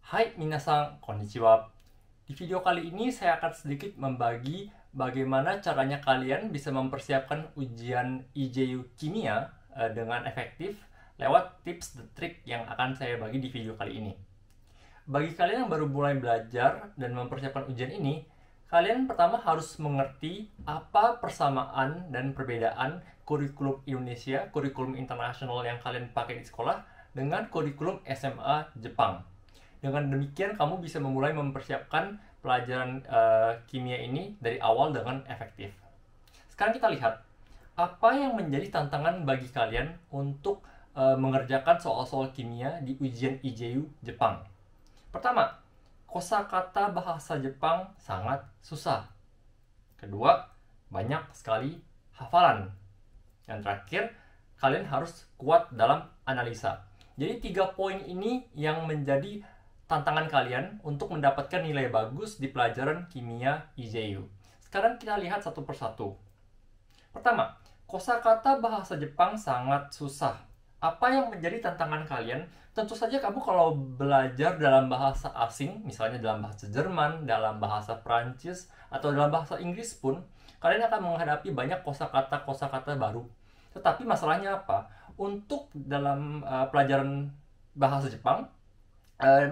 Hai minasan, konnichiwa. Di video kali ini saya akan sedikit membagi bagaimana caranya kalian bisa mempersiapkan ujian IJU Kimia dengan efektif lewat tips dan trik yang akan saya bagi di video kali ini. Bagi kalian yang baru mulai belajar dan mempersiapkan ujian ini, kalian pertama harus mengerti apa persamaan dan perbedaan kurikulum Indonesia, kurikulum internasional yang kalian pakai di sekolah dengan kurikulum SMA Jepang. Dengan demikian, kamu bisa memulai mempersiapkan pelajaran kimia ini dari awal dengan efektif. Sekarang kita lihat, apa yang menjadi tantangan bagi kalian untuk mengerjakan soal-soal kimia di ujian IJU Jepang. Pertama, kosakata bahasa Jepang sangat susah. Kedua, banyak sekali hafalan. Dan terakhir, kalian harus kuat dalam analisa. Jadi 3 poin ini yang menjadi tantangan kalian untuk mendapatkan nilai bagus di pelajaran kimia IJU. Sekarang kita lihat satu persatu. Pertama, kosakata bahasa Jepang sangat susah. Apa yang menjadi tantangan kalian? Tentu saja kamu kalau belajar dalam bahasa asing, misalnya dalam bahasa Jerman, dalam bahasa Prancis, atau dalam bahasa Inggris pun, kalian akan menghadapi banyak kosakata-kosakata baru. Tetapi masalahnya apa? Untuk dalam pelajaran bahasa Jepang,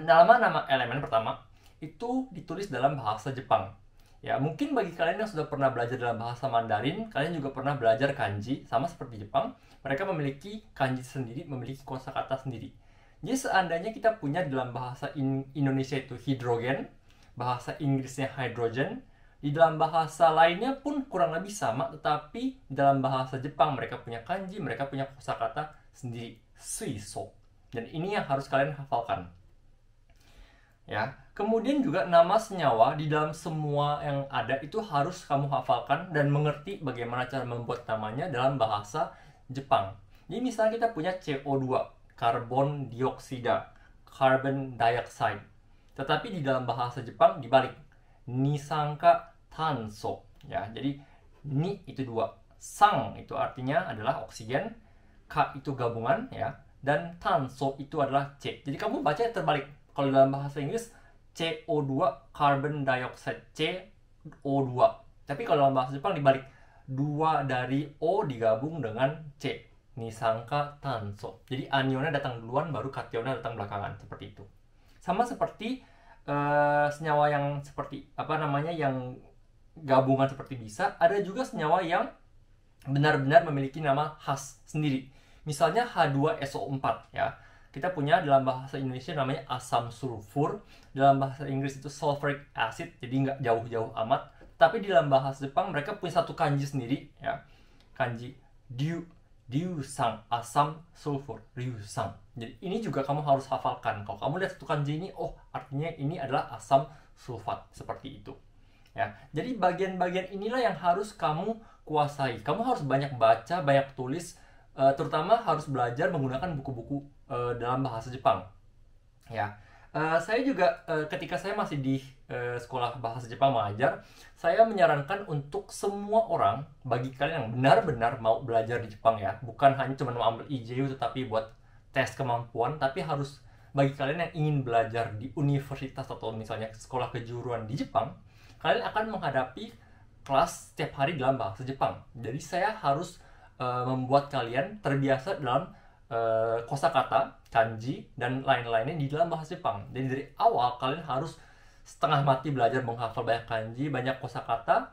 nama-nama elemen pertama itu ditulis dalam bahasa Jepang. Ya, mungkin bagi kalian yang sudah pernah belajar dalam bahasa Mandarin, kalian juga pernah belajar kanji, sama seperti Jepang. Mereka memiliki kanji sendiri, memiliki kosakata sendiri. Jadi seandainya kita punya dalam bahasa Indonesia itu hidrogen, bahasa Inggrisnya hydrogen, di dalam bahasa lainnya pun kurang lebih sama, tetapi dalam bahasa Jepang mereka punya kanji, mereka punya kosakata sendiri, suiso. Dan ini yang harus kalian hafalkan. Ya, kemudian juga nama senyawa di dalam semua yang ada itu harus kamu hafalkan dan mengerti bagaimana cara membuat namanya dalam bahasa Jepang. Jadi misalnya kita punya CO2, karbon dioksida, carbon dioxide. Tetapi di dalam bahasa Jepang dibalik, nisangka tanso. Ya, jadi ni itu 2, sang itu artinya adalah oksigen, ka itu gabungan ya, dan tanso itu adalah C. Jadi kamu baca terbalik. Kalau dalam bahasa Inggris CO2 carbon dioxide, CO2. Tapi kalau dalam bahasa Jepang dibalik, 2 dari O digabung dengan C, nisangka tanso. Jadi anionnya datang duluan baru kationnya datang belakangan, seperti itu. Sama seperti senyawa yang seperti yang gabungan seperti bisa, ada juga senyawa yang benar-benar memiliki nama khas sendiri. Misalnya H2SO4 ya. Kita punya dalam bahasa Indonesia namanya asam sulfur, dalam bahasa Inggris itu sulfuric acid, jadi nggak jauh-jauh amat. Tapi di dalam bahasa Jepang mereka punya satu kanji sendiri ya, kanji ryusang, asam sulfur, ryusang. Jadi ini juga kamu harus hafalkan. Kalau kamu lihat satu kanji ini, oh artinya ini adalah asam sulfat, seperti itu. Ya, jadi bagian-bagian inilah yang harus kamu kuasai. Kamu harus banyak baca, banyak tulis, terutama harus belajar menggunakan buku-buku dalam bahasa Jepang. Ya, saya juga ketika saya masih di sekolah bahasa Jepang mengajar, saya menyarankan untuk semua orang, bagi kalian yang benar-benar mau belajar di Jepang ya, bukan hanya cuma mau ambil IJU tetapi buat tes kemampuan, tapi harus bagi kalian yang ingin belajar di universitas atau misalnya sekolah kejuruan di Jepang, kalian akan menghadapi kelas setiap hari dalam bahasa Jepang. Jadi saya harus membuat kalian terbiasa dalam kosakata, kanji, dan lain-lainnya di dalam bahasa Jepang. Jadi dari awal kalian harus setengah mati belajar menghafal banyak kanji, banyak kosakata,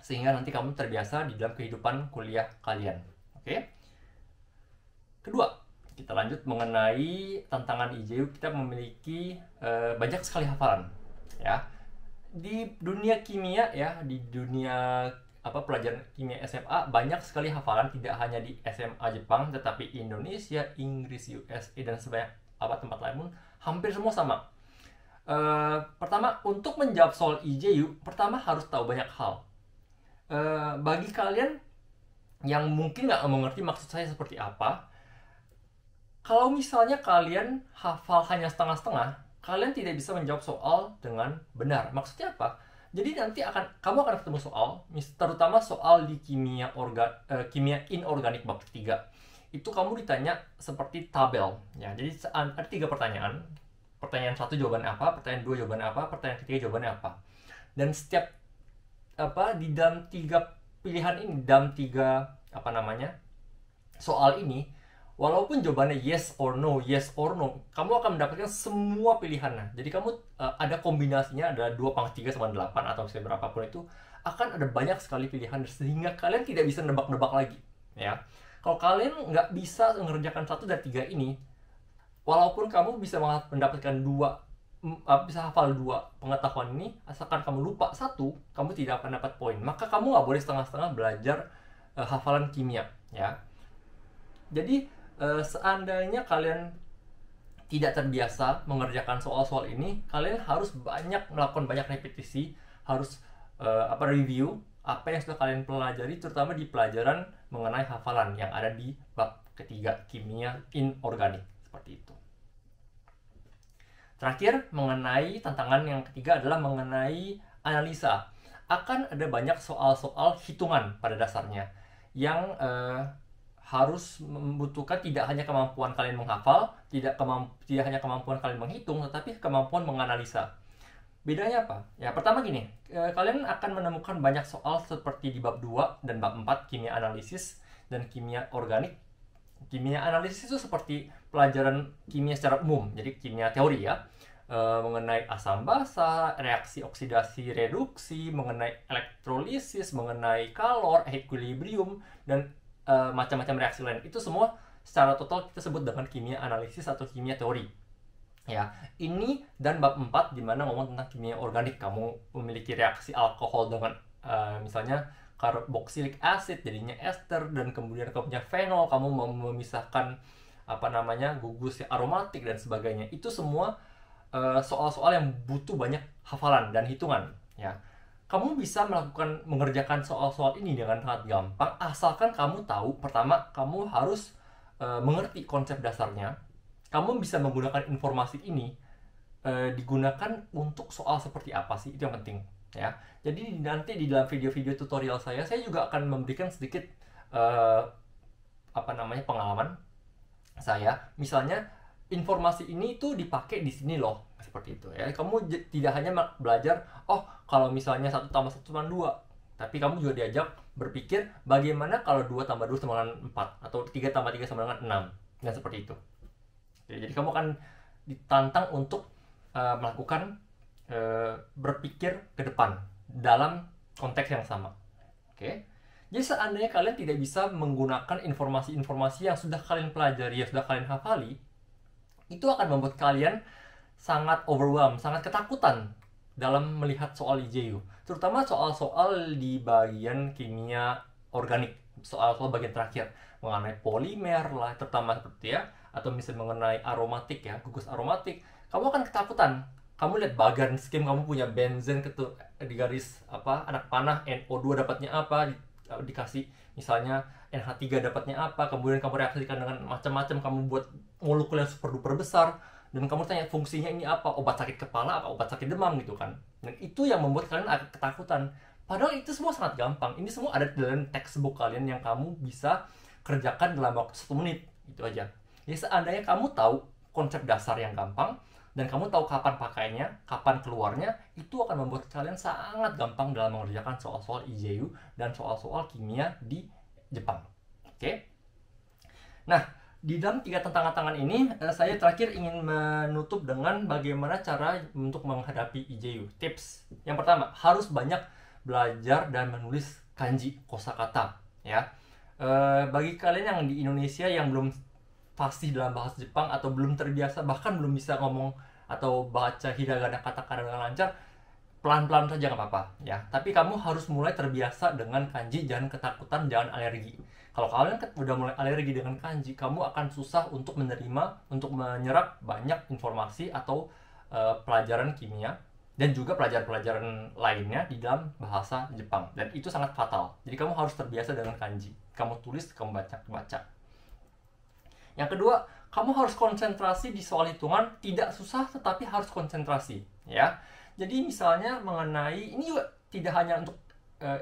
sehingga nanti kamu terbiasa di dalam kehidupan kuliah kalian. Oke? Kedua, kita lanjut mengenai tantangan IJU. Kita memiliki banyak sekali hafalan. Ya, di dunia kimia ya, di dunia pelajaran kimia SMA banyak sekali hafalan, tidak hanya di SMA Jepang tetapi Indonesia, Inggris, USA dan sebanyak tempat lain pun hampir semua sama. Pertama, untuk menjawab soal IJU, pertama harus tahu banyak hal. Bagi kalian yang mungkin nggak mengerti maksud saya seperti apa, kalau misalnya kalian hafal hanya setengah-setengah, kalian tidak bisa menjawab soal dengan benar. Maksudnya apa? Jadi nanti kamu akan ketemu soal, terutama soal di kimia inorganik bab 3. Itu kamu ditanya seperti tabel ya. Jadi ada 3 pertanyaan. Pertanyaan 1 jawabannya apa, pertanyaan 2 jawabannya apa, pertanyaan ketiga jawabannya apa. Dan setiap di dalam 3 pilihan ini, dalam 3 soal ini, walaupun jawabannya yes or no, kamu akan mendapatkan semua pilihannya. Jadi kamu ada kombinasinya, ada 2/3 sama 8 atau misalnya berapapun itu, akan ada banyak sekali pilihan sehingga kalian tidak bisa nebak-nebak lagi, ya. Kalau kalian nggak bisa mengerjakan 1 dari 3 ini, walaupun kamu bisa mendapatkan bisa hafal 2 pengetahuan ini, asalkan kamu lupa 1, kamu tidak akan dapat poin. Maka kamu nggak boleh setengah-setengah belajar hafalan kimia, ya. Jadi seandainya kalian tidak terbiasa mengerjakan soal-soal ini, kalian harus melakukan banyak repetisi, harus review apa yang sudah kalian pelajari, terutama di pelajaran mengenai hafalan yang ada di bab ketiga, kimia inorganik, seperti itu. Terakhir, mengenai tantangan yang ketiga adalah mengenai analisa. Akan ada banyak soal-soal hitungan pada dasarnya yang harus membutuhkan tidak hanya kemampuan kalian menghafal, tidak hanya kemampuan kalian menghitung, tetapi kemampuan menganalisa. Bedanya apa? Ya, pertama gini, kalian akan menemukan banyak soal seperti di bab 2 dan bab 4, kimia analisis dan kimia organik. Kimia analisis itu seperti pelajaran kimia secara umum, jadi kimia teori ya, mengenai asam basa, reaksi oksidasi reduksi, mengenai elektrolisis, mengenai kalor, equilibrium, dan macam-macam reaksi lain. Itu semua secara total kita sebut dengan kimia analisis atau kimia teori. Ya, ini dan bab 4 di mana ngomong tentang kimia organik. Kamu memiliki reaksi alkohol dengan misalnya carboxylic acid jadinya ester, dan kemudian kamu punya fenol, kamu mau memisahkan gugus aromatik dan sebagainya. Itu semua soal-soal yang butuh banyak hafalan dan hitungan, ya. Kamu bisa mengerjakan soal-soal ini dengan sangat gampang, asalkan kamu tahu, pertama, kamu harus mengerti konsep dasarnya. Kamu bisa menggunakan informasi ini digunakan untuk soal seperti apa sih, itu yang penting, ya. Jadi nanti di dalam video-video tutorial saya juga akan memberikan sedikit pengalaman saya. Misalnya informasi ini tuh dipakai di sini loh, seperti itu ya. Kamu tidak hanya belajar kalau misalnya 1 tambah 1 sama 2, tapi kamu juga diajak berpikir bagaimana kalau 2 tambah 2 sama dengan 4, atau 3 tambah 3 sama dengan 6, dan seperti itu. Jadi kamu akan ditantang untuk melakukan berpikir ke depan dalam konteks yang sama. Oke. Jadi seandainya kalian tidak bisa menggunakan informasi-informasi yang sudah kalian pelajari, yang sudah kalian hafali, itu akan membuat kalian sangat overwhelmed, sangat ketakutan dalam melihat soal IJU. Terutama soal-soal di bagian kimia organik, soal-soal bagian terakhir, mengenai polimer lah, terutama seperti ya, atau misalnya mengenai aromatik ya, gugus aromatik. Kamu akan ketakutan. Kamu lihat bagan skim, kamu punya benzen di garis anak panah, NO2 dapatnya apa, dikasih misalnya NH3 dapatnya apa, kemudian kamu reaksikan dengan macam-macam, kamu buat molekul yang super duper besar, dan kamu tanya fungsinya ini apa, obat sakit kepala, apa obat sakit demam gitu kan. Dan itu yang membuat kalian agak ketakutan. Padahal itu semua sangat gampang. Ini semua ada dalam textbook kalian yang kamu bisa kerjakan dalam waktu 1 menit. Itu aja. Jadi seandainya kamu tahu konsep dasar yang gampang, dan kamu tahu kapan pakainya, kapan keluarnya, itu akan membuat kalian sangat gampang dalam mengerjakan soal-soal IJU dan soal-soal kimia di Jepang. Oke? Nah, di dalam 3 tantangan ini, saya terakhir ingin menutup dengan bagaimana cara untuk menghadapi IJU. Tips yang pertama, harus banyak belajar dan menulis kanji, kosakata, ya. Bagi kalian yang di Indonesia yang belum fasih dalam bahasa Jepang atau belum terbiasa, bahkan belum bisa ngomong atau baca hiragana katakana dengan lancar, pelan-pelan saja nggak apa-apa ya. Tapi kamu harus mulai terbiasa dengan kanji, jangan ketakutan, jangan alergi. Kalau kalian udah mulai alergi dengan kanji, kamu akan susah untuk untuk menyerap banyak informasi atau pelajaran kimia dan juga pelajaran-pelajaran lainnya di dalam bahasa Jepang, dan itu sangat fatal. Jadi kamu harus terbiasa dengan kanji. Kamu tulis, kamu baca. Yang kedua, kamu harus konsentrasi di soal hitungan, tidak susah tetapi harus konsentrasi, ya. Jadi misalnya mengenai ini juga tidak hanya untuk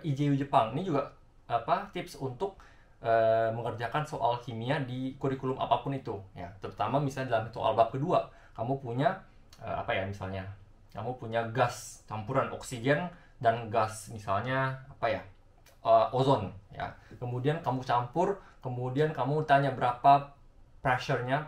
IJU Jepang, ini juga tips untuk mengerjakan soal kimia di kurikulum apapun itu, ya. Terutama misalnya dalam soal bab kedua, kamu punya apa ya, misalnya kamu punya gas campuran oksigen dan gas, misalnya apa ya, ozon ya. Kemudian kamu campur, kemudian kamu tanya berapa pressure-nya,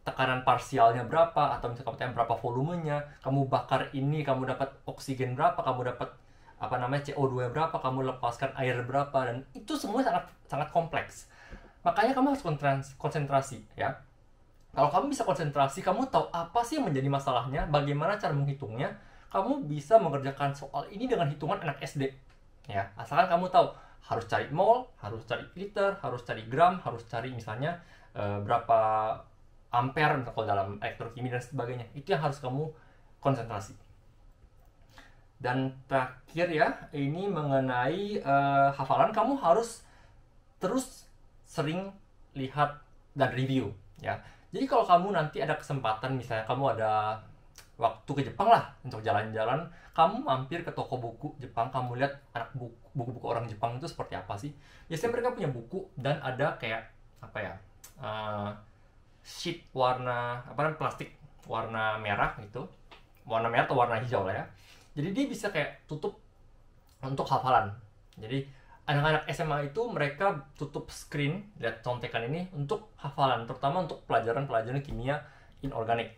tekanan parsialnya berapa, atau misalnya kamu tanya berapa volumenya, kamu bakar ini, kamu dapat oksigen berapa, kamu dapat CO2 berapa, kamu lepaskan air berapa, dan itu semua sangat sangat kompleks. Makanya kamu harus konsentrasi ya. Kalau kamu bisa konsentrasi, kamu tahu apa sih yang menjadi masalahnya, bagaimana cara menghitungnya, kamu bisa mengerjakan soal ini dengan hitungan anak SD. Ya, asalkan kamu tahu harus cari mol, harus cari liter, harus cari gram, harus cari misalnya berapa ampere kalau dalam elektrokimia dan sebagainya. Itu yang harus kamu konsentrasi. Dan terakhir ya, ini mengenai hafalan, kamu harus terus sering lihat dan review ya. Jadi kalau kamu nanti ada kesempatan, misalnya kamu ada waktu ke Jepang lah untuk jalan-jalan, kamu mampir ke toko buku Jepang, kamu lihat anak buku-buku orang Jepang itu seperti apa sih. Biasanya mereka punya buku dan ada kayak apa ya, sheet warna plastik warna merah gitu, warna merah atau warna hijau lah ya. Jadi dia bisa kayak tutup untuk hafalan. Jadi anak-anak SMA itu mereka tutup screen, lihat contekan ini untuk hafalan, terutama untuk pelajaran-pelajaran kimia inorganik.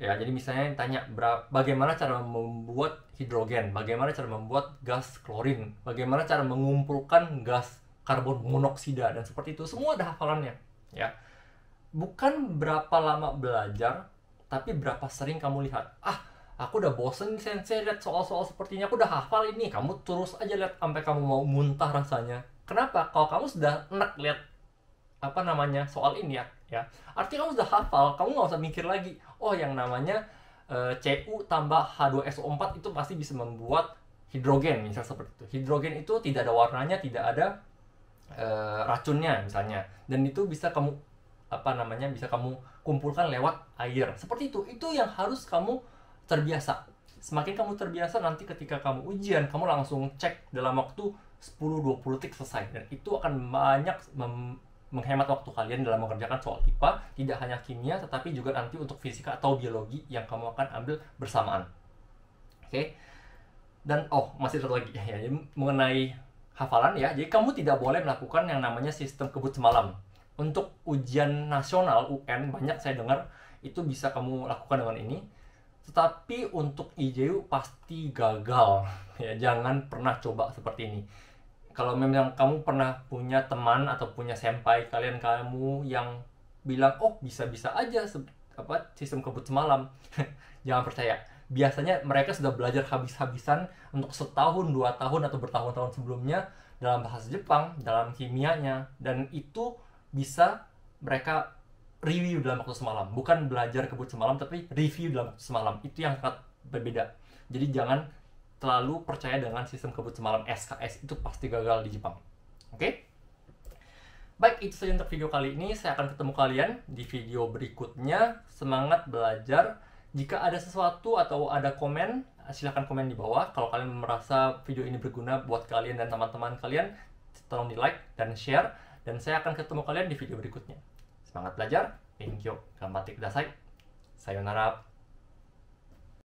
Ya, jadi misalnya tanya bagaimana cara membuat hidrogen, bagaimana cara membuat gas klorin, bagaimana cara mengumpulkan gas karbon monoksida, dan seperti itu semua ada hafalannya. Ya, bukan berapa lama belajar, tapi berapa sering kamu lihat. Aku udah bosen sensei lihat soal-soal seperti ini, aku udah hafal ini. Kamu terus aja lihat sampai kamu mau muntah rasanya. Kenapa? Kalau kamu sudah enak lihat soal ini ya, artinya kamu sudah hafal, kamu nggak usah mikir lagi. Oh, yang namanya Cu tambah H2SO4 itu pasti bisa membuat hidrogen, misalnya seperti itu. Hidrogen itu tidak ada warnanya, tidak ada racunnya misalnya, dan itu bisa kamu bisa kamu kumpulkan lewat air. Seperti itu. Itu yang harus kamu terbiasa. Semakin kamu terbiasa, nanti ketika kamu ujian, kamu langsung cek dalam waktu 10-20 detik selesai. Dan itu akan banyak menghemat waktu kalian dalam mengerjakan soal IPA, tidak hanya kimia, tetapi juga nanti untuk fisika atau biologi yang kamu akan ambil bersamaan. Oke? Dan masih satu lagi ya, mengenai hafalan ya. Jadi kamu tidak boleh melakukan yang namanya sistem kebut semalam. Untuk ujian nasional UN, banyak saya dengar itu bisa kamu lakukan dengan ini. Tetapi untuk IJU pasti gagal ya, jangan pernah coba seperti ini. Kalau memang kamu pernah punya teman atau punya senpai kamu yang bilang bisa-bisa aja sistem kebut semalam, jangan percaya. Biasanya mereka sudah belajar habis-habisan untuk setahun, 2 tahun, atau bertahun-tahun sebelumnya dalam bahasa Jepang, dalam kimianya, dan itu bisa mereka review dalam waktu semalam. Bukan belajar kebut semalam, tapi review dalam waktu semalam. Itu yang sangat berbeda. Jadi jangan terlalu percaya dengan sistem kebut semalam SKS, itu pasti gagal di Jepang. Oke? Baik, itu saja untuk video kali ini. Saya akan ketemu kalian di video berikutnya. Semangat belajar. Jika ada sesuatu atau ada komen, silahkan komen di bawah. Kalau kalian merasa video ini berguna buat kalian dan teman-teman kalian, tolong di like dan share. Dan saya akan ketemu kalian di video berikutnya. Semangat belajar, thank you, ganbatte kudasai, sayonara.